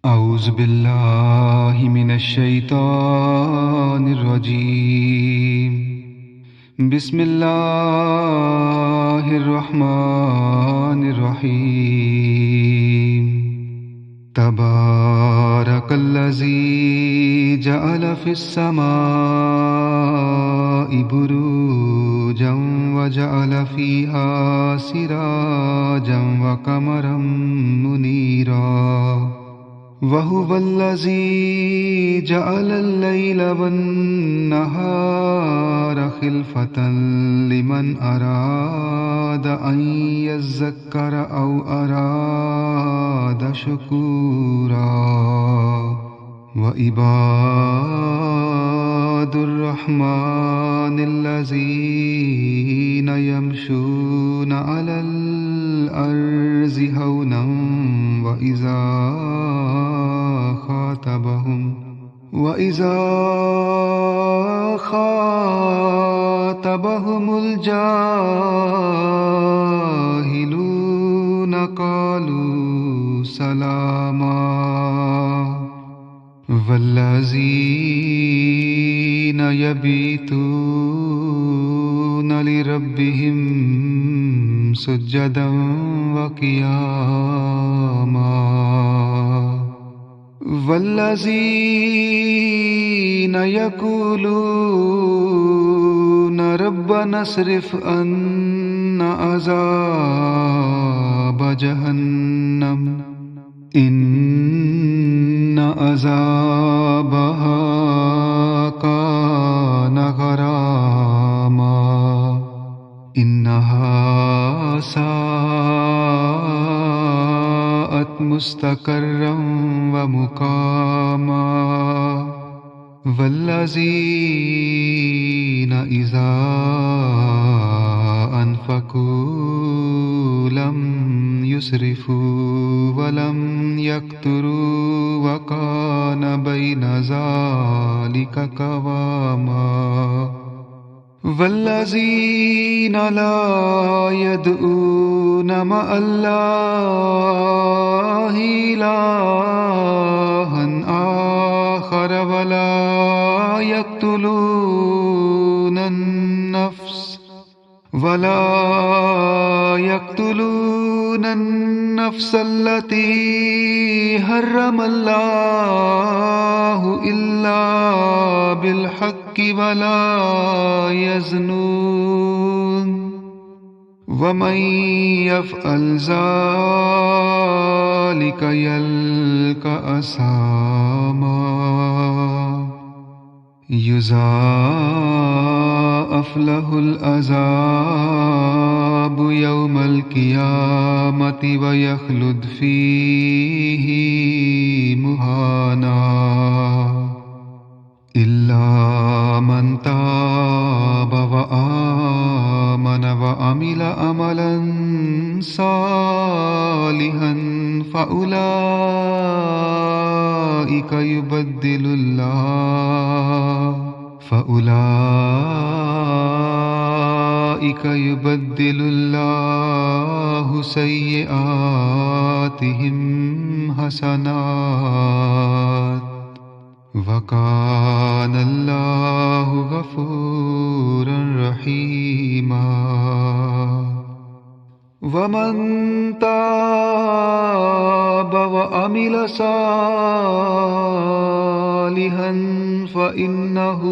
أعوذ بالله من الشيطان الرجيم. بسم الله الرحمن الرحيم. تبارك الذي جعل في السماء بروجا وجعل فيها سراجا وقمرا منيرا وهو الذي جعل الليل والنهار خلفة لمن أراد أن يذكر أو أراد شكورا وعباد الرحمن الذين يمشون على الأرض هونا وإذا خاطبهم الجاهلون قالوا سلاما والذين يبيتون لربهم سجدا وقياما والذين يقولون ربنا اصرف عنا عذاب جهنم إن عذابها كان غراما إنها ساءت مستقرا ومقاما والذين إذا أنفقوا لم يسرفوا ولم يقتروا وكان بين ذلك قواما والذين لا يدعون مع الله إلها آخر ولا يقتلون النفس التي حرم الله إلا بالحق ولا يزنون ومن يفعل ذلك يلقى أثاما يضاعف له العذاب يوم القيامة ويخلد فيه مهانا إلا من تاب وآمن وعمل عملا صالحا فأولئك يبدل الله سيئاتهم حسنات وكان الله غفورا رحيما ومن تاب وعمل صالحا فإنه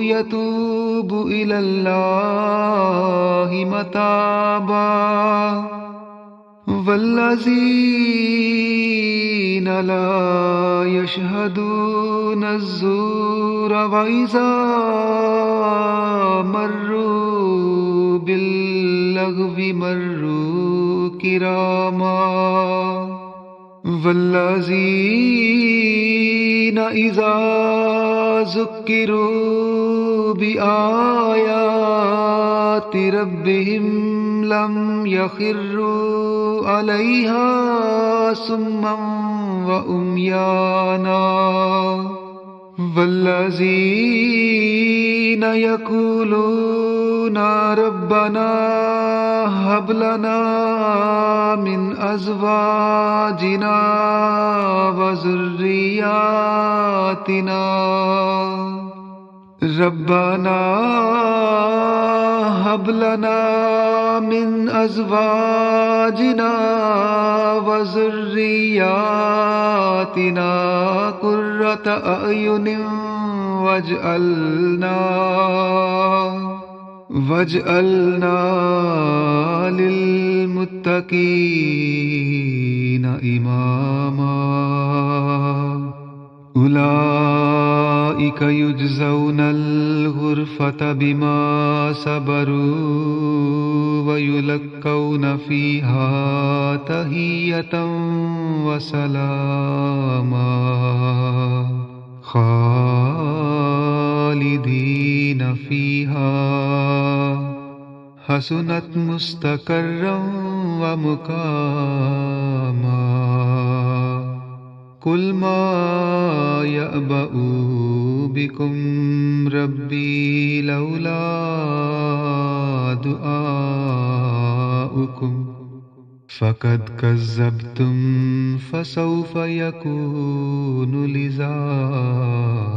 يتوب إلى الله متابا والذين لا يشهدون الزور وإذا مروا باللغو مروا كراما والذين إذا ذكروا بآيات ربهم لم يخروا عليها صما وعميانا والذين يقولون ربنا هب لنا من أزواجنا وذرياتنا ربنا هب لنا من أزواجنا وذرياتنا قرة أعين واجعلنا للمتقين إماما أولئك يجزون الغرفة بما صبروا ويلقون فيها تحية وسلاما خالدين فيها حسنت مستقرا ومقاما قل ما يأبأ بكم ربي لولا دعاؤكم فقد كذبتم فسوف يكون لزاما